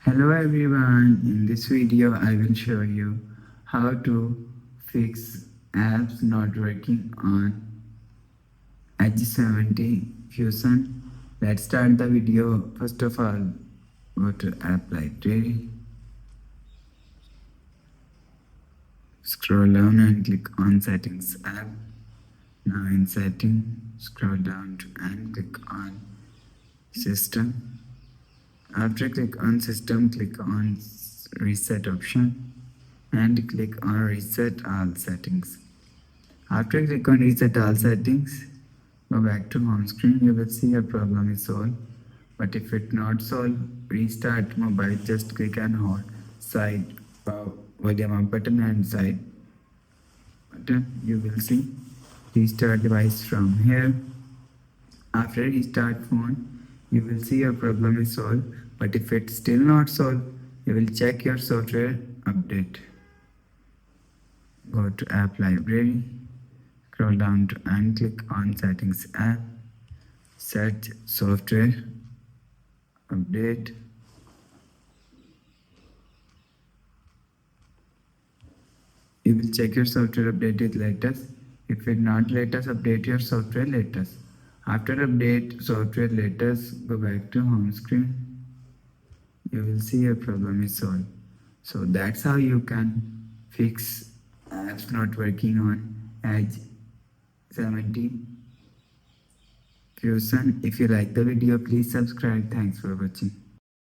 Hello everyone, in this video I will show you how to fix apps not working on H70 Fusion. Let's start the video. First of all, go to App Library, scroll down and click on Settings app. Now in Setting, scroll down and click on System. After click on System, click on Reset option and click on Reset All Settings. After click on Reset All Settings, go back to home screen. You will see your problem is solved. But if it not solved, restart mobile. Just click and hold side volume up button and side button. You will see restart device from here. After restart phone, you will see your problem is solved. But if it's still not solved, you will check your software update. Go to App Library, scroll down to and click on Settings app, search Software Update. You will check your software updated latest. If it not latest, update your software latest. After update software latest, go back to home screen. You will see your problem is solved. So that's how you can fix apps not working on Edge 17 Fusion. If you like the video, please subscribe. Thanks for watching.